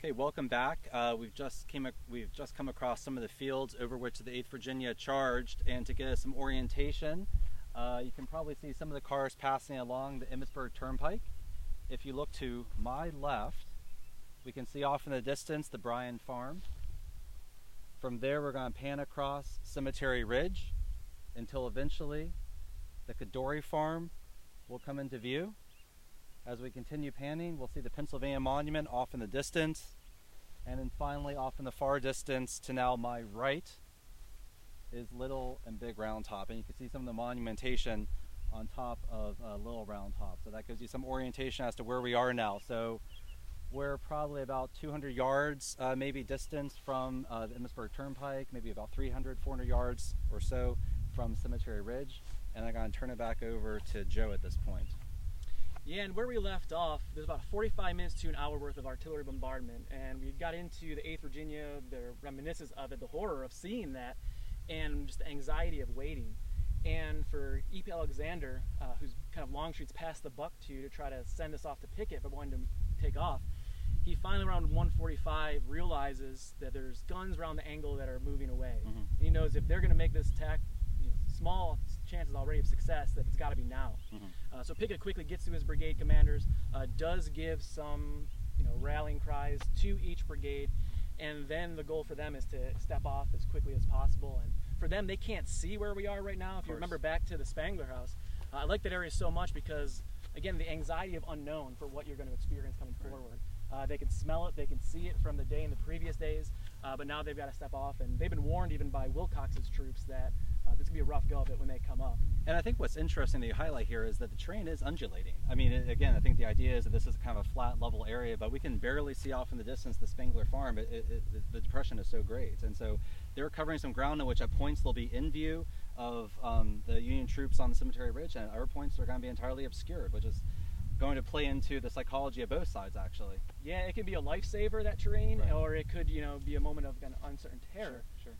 Okay, welcome back. We've just come across some of the fields over which the 8th Virginia charged, and to get us some orientation, you can probably see some of the cars passing along the Gettysburg Turnpike. If you look to my left, we can see off in the distance the Bryan Farm. From there, we're going to pan across Cemetery Ridge until eventually the Cadore Farm will come into view. As we continue panning, we'll see the Pennsylvania Monument off in the distance, and then finally off in the far distance to now my right is Little and Big Round Top, and you can see some of the monumentation on top of Little Round Top. So that gives you some orientation as to where we are now. So we're probably about 200 yards maybe distance from the Gettysburg Turnpike, maybe about 300, 400 yards or so from Cemetery Ridge, and I'm going to turn it back over to Joe at this point. Yeah, and where we left off, there's about 45 minutes to an hour worth of artillery bombardment, and we got into the 8th Virginia, the reminiscence of it, the horror of seeing that, and just the anxiety of waiting. And for E.P. Alexander, who's kind of Longstreet's passed the buck to try to send us off to picket, but wanted to take off, he finally around 1:45 realizes that there's guns around the angle that are moving away. And he knows if they're going to make this attack, small chances already of success, that it's got to be now. So Pickett quickly gets to his brigade commanders, does give some rallying cries to each brigade, and then the goal for them is to step off as quickly as possible. And for them, they can't see where we are right now. If you remember back to the Spangler House, I like that area so much because, again, the anxiety of unknown for what you're going to experience coming forward. They can smell it, they can see it from the day in the previous days, but now they've got to step off, and they've been warned even by Wilcox's troops that there's going to be a rough go of it when they come up. And I think what's interesting that you highlight here is that the terrain is undulating. I mean, again, I think the idea is that this is kind of a flat, level area, but we can barely see off in the distance the Spangler Farm. The depression is so great. And so they're covering some ground in which at points they'll be in view of the Union troops on the Cemetery Ridge, and at other points they're going to be entirely obscured, which is going to play into the psychology of both sides, actually. Yeah, it can be a lifesaver, that terrain, or it could, be a moment of an uncertain terror. Sure.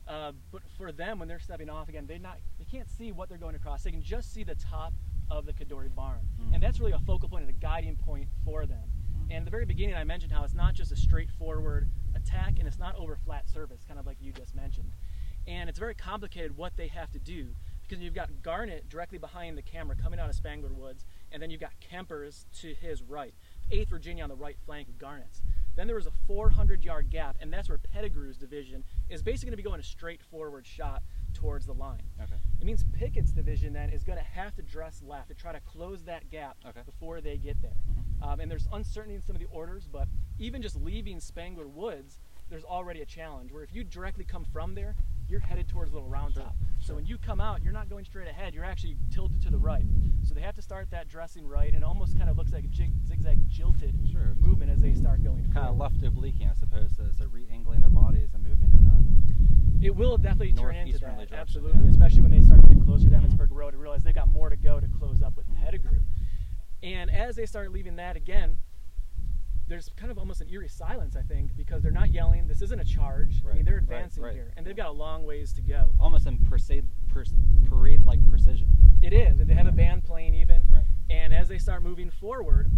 But for them, when they're stepping off again, they can't see what they're going across. They can just see the top of the Cadore barn, and that's really a focal point and a guiding point for them. And at the very beginning, I mentioned how it's not just a straightforward attack, and it's not over flat surface, kind of like you just mentioned. And it's very complicated what they have to do, because you've got Garnett directly behind the camera coming out of Spangler Woods, and then you've got Kemper's to his right, 8th Virginia on the right flank of Garnett's. Then there was a 400-yard gap, and that's where Pettigrew's division is basically going to be going a straightforward shot towards the line. It means Pickett's division then is going to have to dress left to try to close that gap before they get there. And there's uncertainty in some of the orders, but even just leaving Spangler Woods, there's already a challenge, where if you directly come from there, you're headed towards Little Round Top. So when you come out, you're not going straight ahead, you're actually tilted to the right. So they have to start that dressing right, and it almost kind of looks like a zigzag jilted movement as they start going forward. Kind of left obliquing, I suppose, so re-angling their bodies and moving in it will definitely turn into that, direction, absolutely, especially when they start to get closer to Gettysburg Road and realize they've got more to go to close up with Pettigrew. And as they start leaving that again, there's kind of almost an eerie silence, I think, because they're not yelling. This isn't a charge. I mean, they're advancing here, and they've got a long ways to go. Almost in parade-like precision. It is, and they have a band playing even. And as they start moving forward,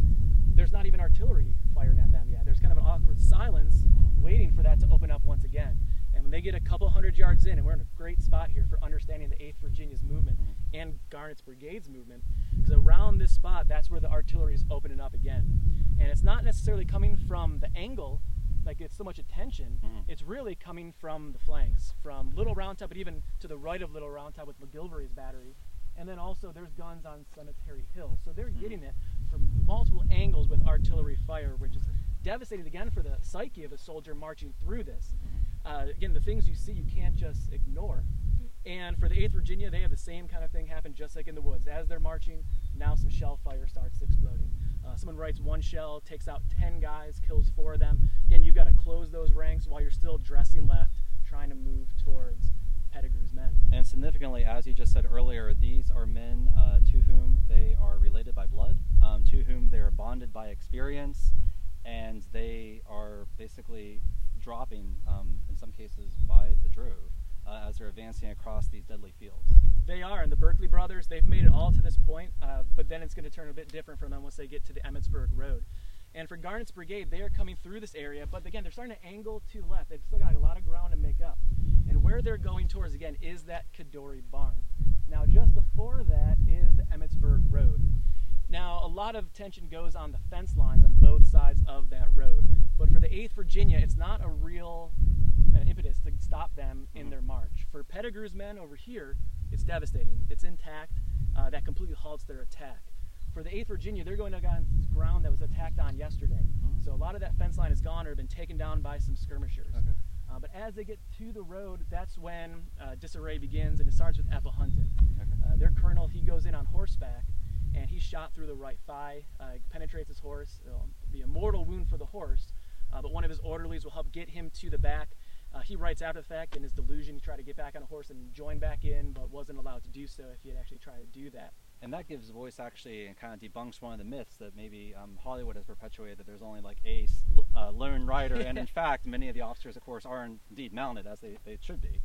there's not even artillery firing at them yet. There's kind of an awkward silence waiting for that to open up once again. And when they get a couple hundred yards in, and we're in a great spot here for understanding the 8th Virginia's movement and Garnett's brigade's movement, because around this spot, that's where the artillery is opening up again. And it's not necessarily coming from the angle, like it's so much attention, it's really coming from the flanks, from Little Round Top, but even to the right of Little Round Top with McGilvery's battery. And then also there's guns on Cemetery Hill. So they're getting it from multiple angles with artillery fire, which is devastating again for the psyche of a soldier marching through this. Again, the things you see you can't just ignore. And for the 8th Virginia, they have the same kind of thing happen just like in the woods. As they're marching, now some shell fire starts exploding. Someone writes one shell, takes out 10 guys, kills 4 of them. Again, you've got to close those ranks while you're still dressing left, trying to move towards Pettigrew's men. And significantly, as you just said earlier, these are men to whom they are related by blood, to whom they are bonded by experience, and they are basically dropping, in some cases, by the drove as they're advancing across these deadly fields. They are, and the Berkeley brothers, they've made it all to this point, but then it's going to turn a bit different for them once they get to the Emmitsburg Road. And for Garnett's brigade, they are coming through this area, but again, they're starting to angle to the left. They've still got a lot of ground to make up. And where they're going towards, again, is that Cadore barn. Now, just before that is the Emmitsburg Road. Now, a lot of tension goes on the fence lines on both sides of that road. But for the 8th Virginia, it's not a real impetus to stop them in their march. For Pettigrew's men over here, it's devastating. It's intact. That completely halts their attack. For the 8th Virginia, they're going against ground that was attacked on yesterday. So a lot of that fence line is gone or been taken down by some skirmishers. Okay. But as they get to the road, that's when disarray begins, and it starts with Epahunton. Okay. Their colonel, he goes in on horseback, and he's shot through the right thigh, penetrates his horse. It'll be a mortal wound for the horse, but one of his orderlies will help get him to the back. He writes after the fact in his delusion he tried to get back on a horse and join back in, but wasn't allowed to do so if he had actually tried to do that. And that gives voice actually and kind of debunks one of the myths that maybe Hollywood has perpetuated, that there's only like a lone rider, and in fact many of the officers, of course, are indeed mounted as they should be.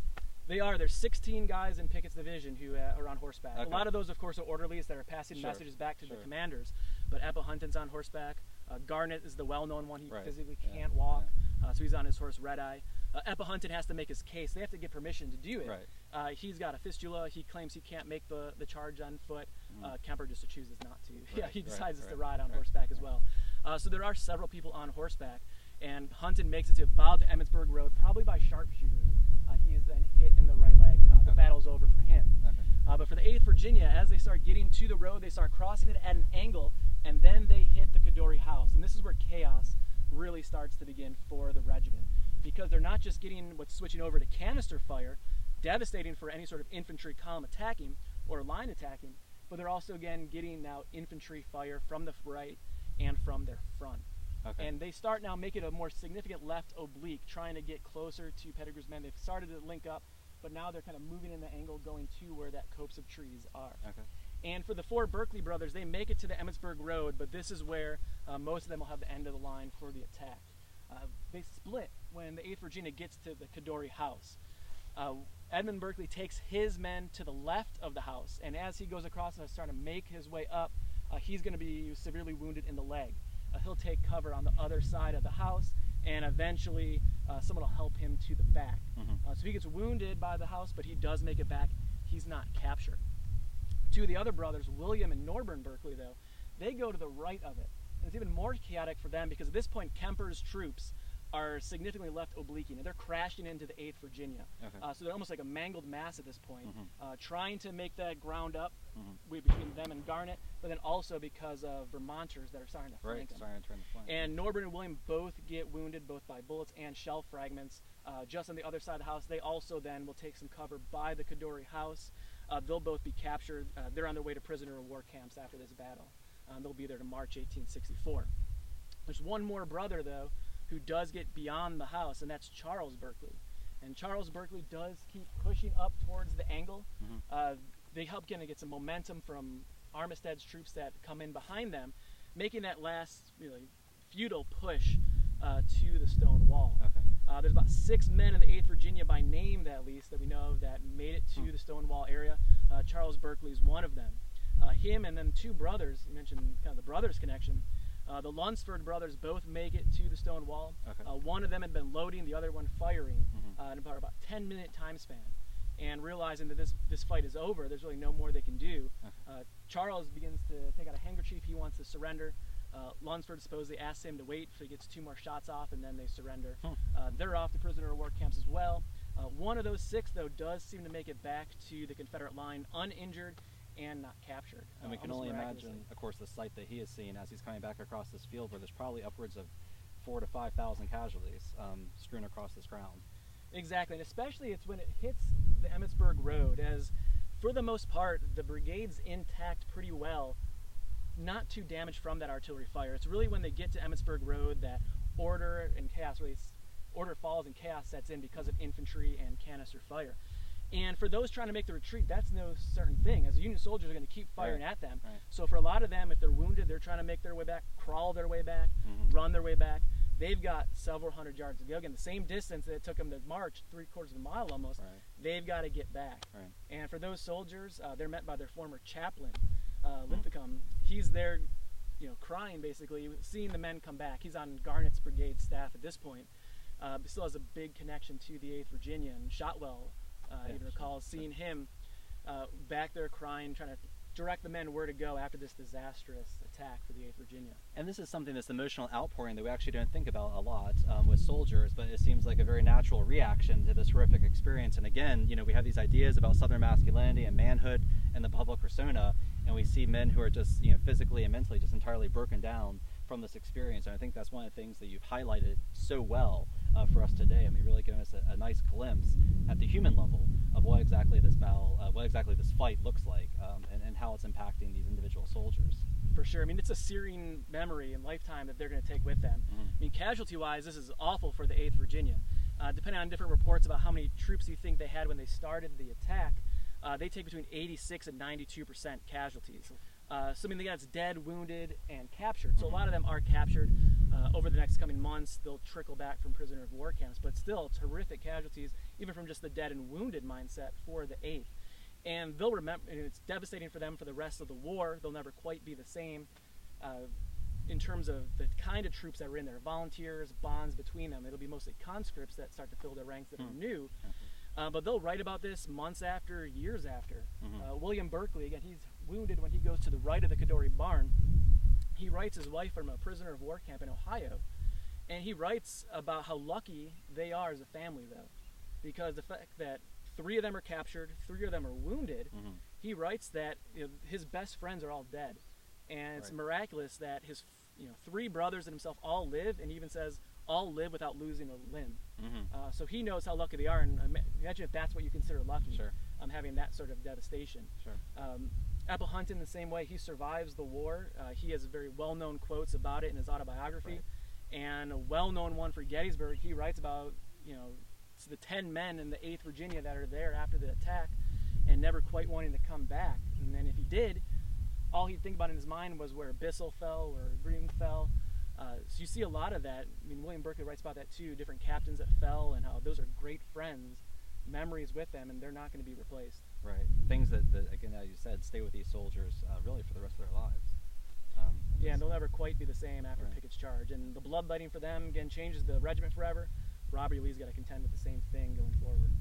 They are. There's 16 guys in Pickett's division who are on horseback. Okay. A lot of those, of course, are orderlies that are passing messages back to the commanders. But Epahunton's on horseback. Garnett is the well-known one. He physically can't walk, so he's on his horse Red Eye. Epahunton has to make his case. They have to get permission to do it. Right. He's got a fistula. He claims he can't make the charge on foot. Kemper just chooses not to. Yeah, he decides to ride on horseback as well. So there are several people on horseback, and Hunton makes it to about the Emmitsburg Road, probably by sharpshooters. He is then hit in the right leg. The battle's over for him. But for the 8th Virginia, as they start getting to the road, they start crossing it at an angle, and then they hit the Cadore house. And this is where chaos really starts to begin for the regiment, because they're not just getting what's switching over to canister fire, devastating for any sort of infantry column attacking or line attacking, but they're also again getting now infantry fire from the right and from their front. Okay. And they start now making a more significant left oblique, trying to get closer to Pettigrew's men. They've started to link up, but now they're kind of moving in the angle going to where that copse of trees are. Okay. And for the 4 Berkeley brothers, they make it to the Emmitsburg Road, but this is where most of them will have the end of the line for the attack. They split when the 8th Virginia gets to the Cadore house. Edmund Berkeley takes his men to the left of the house, and as he goes across and is starting to make his way up, he's going to be severely wounded in the leg. He'll take cover on the other side of the house, and eventually someone will help him to the back. So he gets wounded by the house, but he does make it back. He's not captured. 2 of the other brothers, William and Norburn Berkeley, though, they go to the right of it. And it's even more chaotic for them because at this point, Kemper's troops are significantly left obliquing, and they're crashing into the 8th Virginia. So they're almost like a mangled mass at this point, trying to make that ground up between them and Garnett, but then also because of Vermonters that are starting to flank them. And Norburn and William both get wounded, both by bullets and shell fragments. Just on the other side of the house, they also then will take some cover by the Cadore house. They'll both be captured. They're on their way to prisoner of war camps after this battle. They'll be there to March 1864. There's one more brother, though, who does get beyond the house, and that's Charles Berkeley. And Charles Berkeley does keep pushing up towards the angle. They help kind of get some momentum from Armistead's troops that come in behind them, making that last really futile push to the stone wall. There's about 6 men in the 8th Virginia by name, at least, that we know of that made it to the stone wall area. Charles Berkeley is one of them. Him and then 2 brothers, you mentioned kind of the brothers connection, the Lunsford brothers both make it to the stone wall. One of them had been loading, the other one firing in about 10-minute time span. And realizing that this fight is over, there's really no more they can do, Charles begins to take out a handkerchief. He wants to surrender. Lunsford supposedly asks him to wait till he gets 2 more shots off, and then they surrender. They're off to prisoner of war camps as well. One of those 6, though, does seem to make it back to the Confederate line uninjured and not captured. And we can only imagine, of course, the sight that he is seeing as he's coming back across this field where there's probably upwards of 4,000 to 5,000 casualties strewn across this ground. Exactly, and especially it's when it hits the Emmitsburg Road, as for the most part, the brigade's intact pretty well, not too damaged from that artillery fire. It's really when they get to Emmitsburg Road that order and chaos order falls and chaos sets in because of infantry and canister fire. And for those trying to make the retreat, that's no certain thing, as the Union soldiers are going to keep firing at them. So for a lot of them, if they're wounded, they're trying to make their way back, crawl their way back, run their way back. They've got several hundred yards to go. Again, the same distance that it took them to march, 3/4 of a mile almost, they've got to get back. And for those soldiers, they're met by their former chaplain, Linthicum. He's there crying basically, seeing the men come back. He's on Garnett's brigade staff at this point, but still has a big connection to the 8th Virginia. And Shotwell even recalls seeing him back there crying, trying to direct the men where to go after this disastrous attack for the 8th Virginia. And this is something, this emotional outpouring, that we actually don't think about a lot with soldiers, but it seems like a very natural reaction to this horrific experience. And again, we have these ideas about Southern masculinity and manhood and the public persona, and we see men who are just physically and mentally just entirely broken down from this experience. And I think that's one of the things that you've highlighted so well for us today. I mean, really giving us a nice glimpse at the human level of what exactly this battle, what exactly this fight looks like, and how it's impacting these individual soldiers. For sure. I mean, it's a searing memory and lifetime that they're going to take with them. I mean, casualty-wise, this is awful for the 8th Virginia. Depending on different reports about how many troops you think they had when they started the attack, they take between 86 and 92% casualties. So I mean, that's dead, wounded, and captured. So a lot of them are captured. Over the next coming months, they'll trickle back from prisoner of war camps, but still terrific casualties, even from just the dead and wounded mindset for the 8th. And they'll remember, and it's devastating for them for the rest of the war. They'll never quite be the same in terms of the kind of troops that were in there, volunteers, bonds between them. It'll be mostly conscripts that start to fill their ranks that are new. But they'll write about this months after, years after. William Berkeley, again, he's wounded when he goes to the right of the Cadore barn. He writes his wife from a prisoner of war camp in Ohio, and he writes about how lucky they are as a family, though, because the fact that 3 of them are captured, 3 of them are wounded, he writes that his best friends are all dead, and it's miraculous that his 3 brothers and himself all live, and he even says all live without losing a limb. So he knows how lucky they are, and imagine if that's what you consider lucky, having that sort of devastation. Apple Hunton, the same way, he survives the war. He has very well-known quotes about it in his autobiography, and a well-known one for Gettysburg. He writes about the 10 men in the 8th Virginia that are there after the attack and never quite wanting to come back. And then if he did, all he'd think about in his mind was where Bissell fell or Green fell. So you see a lot of that. I mean, William Berkeley writes about that too, different captains that fell and how those are great friends, memories with them, and they're not going to be replaced. Right. Things that again, as you said, stay with these soldiers really for the rest of their lives. Yeah, and they'll never quite be the same after Pickett's charge. And the bloodletting for them, again, changes the regiment forever. Robert E. Lee's got to contend with the same thing going forward.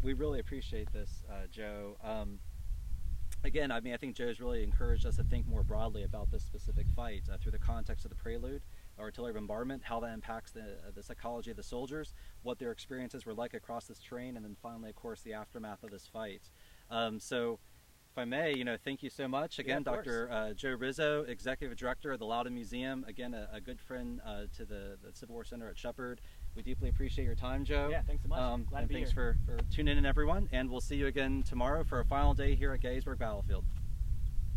We really appreciate this, Joe. Again, I mean, I think Joe's really encouraged us to think more broadly about this specific fight through the context of the prelude, artillery bombardment, how that impacts the psychology of the soldiers, what their experiences were like across this terrain, and then finally, of course, the aftermath of this fight. So, if I may, thank you so much. Again, Dr. Joe Rizzo, Executive Director of the Loudon Museum. Again, a good friend to the Civil War Center at Shepherd. We deeply appreciate your time, Joe. Yeah, thanks so much. Glad to be here. Thanks for tuning in, everyone. And we'll see you again tomorrow for a final day here at Gettysburg Battlefield.